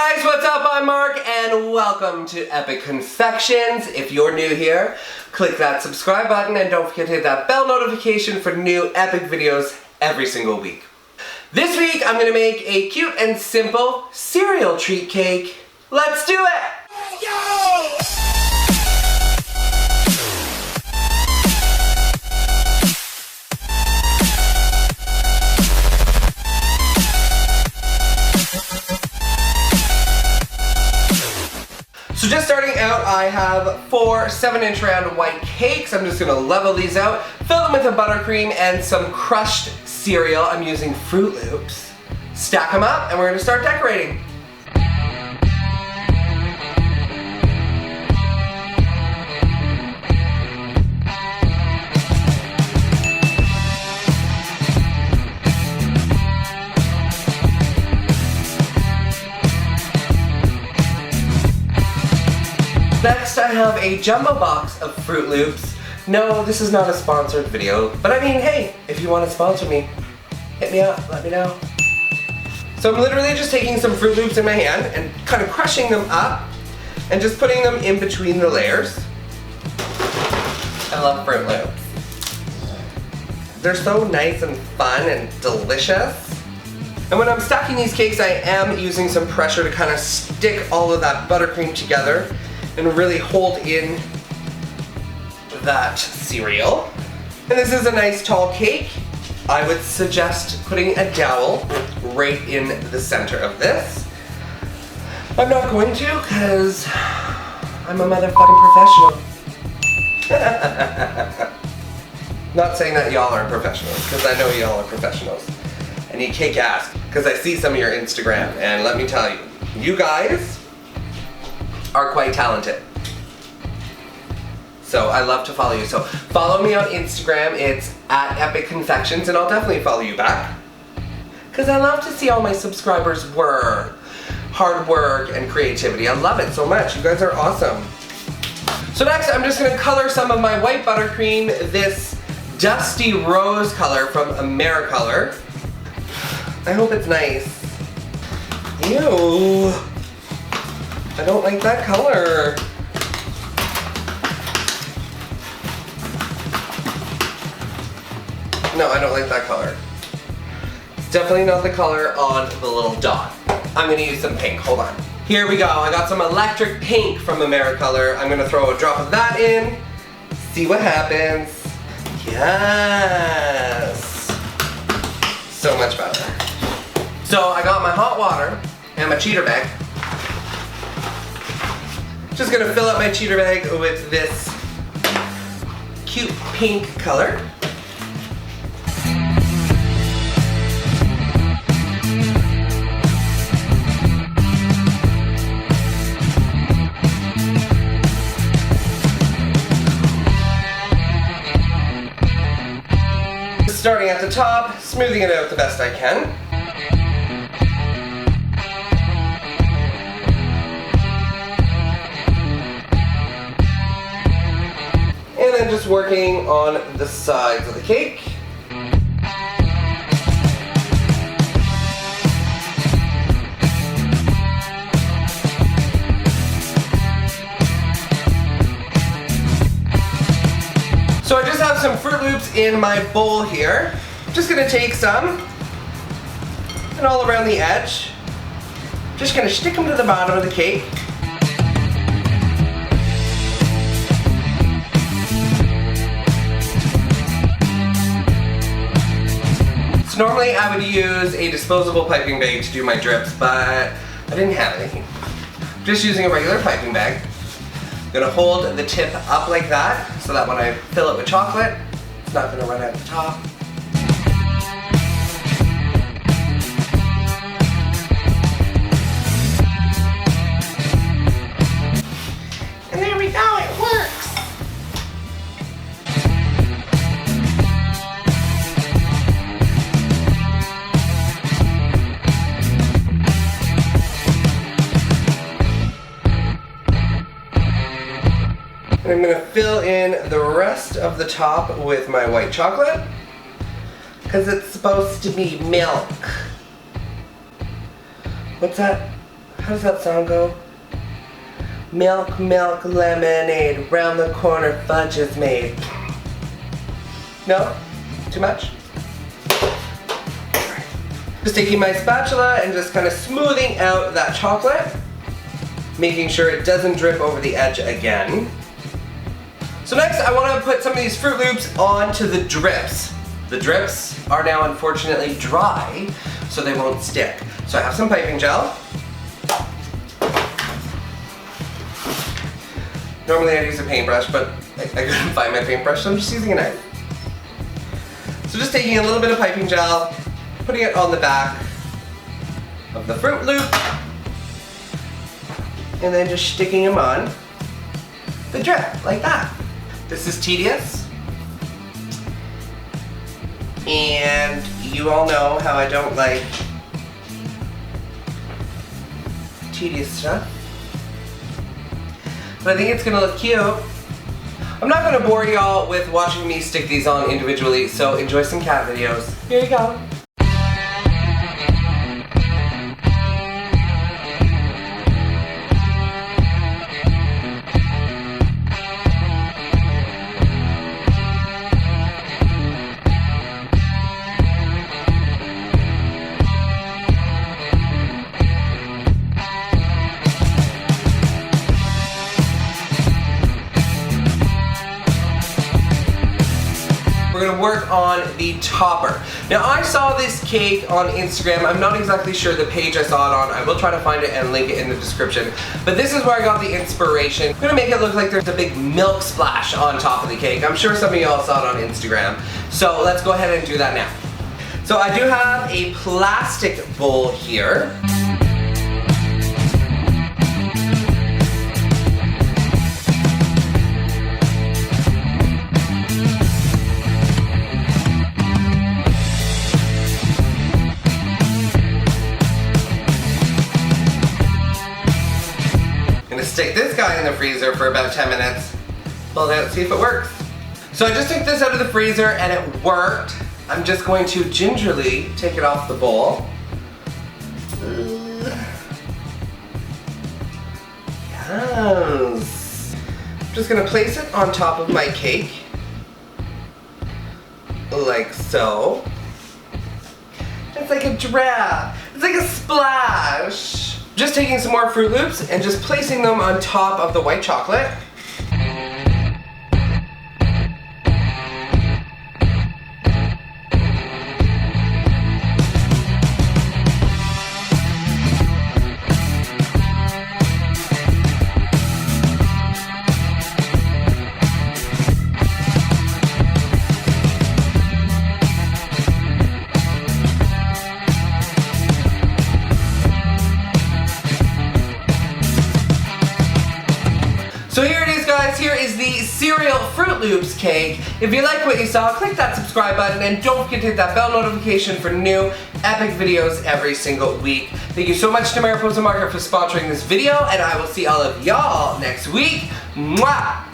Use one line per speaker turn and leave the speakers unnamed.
guys, what's up? I'm Mark and welcome to Epic Confections. If you're new here, click that subscribe button and don't forget to hit that bell notification for new epic videos every single week. This week I'm going to make a cute and simple cereal treat cake. Let's do it! Yo! So just starting out, I have 4 7-inch round white cakes. I'm just going to level these out, fill them with a buttercream and some crushed cereal. I'm using Fruit Loops. Stack them up and we're going to start decorating. Next, I have a jumbo box of Fruit Loops. No, this is not a sponsored video, but I mean, hey, if you want to sponsor me, hit me up, let me know. So I'm literally just taking some Fruit Loops in my hand and kind of crushing them up and just putting them in between the layers. I love Fruit Loops. They're so nice and fun and delicious. And when I'm stacking these cakes, I am using some pressure to kind of stick all of that buttercream together and really hold in that cereal. And this is a nice tall cake. I would suggest putting a dowel right in the center of this. I'm not going to because I'm a motherfucking professional. Not saying that y'all aren't professionals, because I know y'all are professionals. And you kick ass, because I see some of your Instagram, and let me tell you, you guys are quite talented. So I love to follow you. So follow me on Instagram, it's at epicconfections, and I'll definitely follow you back. Because I love to see all my subscribers work. Hard work and creativity. I love it so much. You guys are awesome. So next I'm just gonna color some of my white buttercream, this dusty rose color from AmeriColor. I hope it's nice. Ew. I don't like that color. No, I don't like that color. It's definitely not the color on the little dot. I'm gonna use some pink, hold on. Here we go, I got some electric pink from AmeriColor. I'm gonna throw a drop of that in, see what happens. Yes! So much better. So I got my hot water and my cheater bag. Just gonna fill up my cheater bag with this cute pink color. Starting at the top, smoothing it out the best I can. And then just working on the sides of the cake. So I just have some Fruit Loops in my bowl here. I'm just gonna take some and all around the edge. Just gonna stick them to the bottom of the cake. So normally I would use a disposable piping bag to do my drips, but I didn't have any. I'm just using a regular piping bag. I'm gonna hold the tip up like that so that when I fill it with chocolate, it's not gonna run out the top. And there we go, it works! And I'm going to fill in the rest of the top with my white chocolate because it's supposed to be milk. What's that? How does that sound go? Milk, milk, lemonade, round the corner fudge is made. No? Too much? Just taking my spatula and just kind of smoothing out that chocolate, making sure it doesn't drip over the edge again. So next I want to put some of these Fruit Loops onto the drips. The drips are now unfortunately dry, so they won't stick. So I have some piping gel. Normally I'd use a paintbrush, but I couldn't find my paintbrush, so I'm just using a knife. So just taking a little bit of piping gel, putting it on the back of the Fruit Loop, and then just sticking them on the drip, like that. This is tedious, and you all know how I don't like tedious stuff. But I think it's gonna look cute. I'm not gonna bore y'all with watching me stick these on individually, so enjoy some cat videos. Here you go. We're gonna work on the topper. Now I saw this cake on Instagram. I'm not exactly sure the page I saw it on. I will try to find it and link it in the description. But this is where I got the inspiration. I'm gonna make it look like there's a big milk splash on top of the cake. I'm sure some of y'all saw it on Instagram. So let's go ahead and do that now. So I do have a plastic bowl here. Stick this guy in the freezer for about 10 minutes. Pull it out, see if it works. So I just took this out of the freezer and it worked. I'm just going to gingerly take it off the bowl. Yes. I'm just gonna place it on top of my cake. Like so. It's like a drop. It's like a splash. Just taking some more Fruit Loops and just placing them on top of the white chocolate. So here it is, guys. Here is the cereal Fruit Loops cake. If you like what you saw, click that subscribe button and don't forget to hit that bell notification for new epic videos every single week. Thank you so much to Mariposa Market for sponsoring this video, and I will see all of y'all next week. Mwah!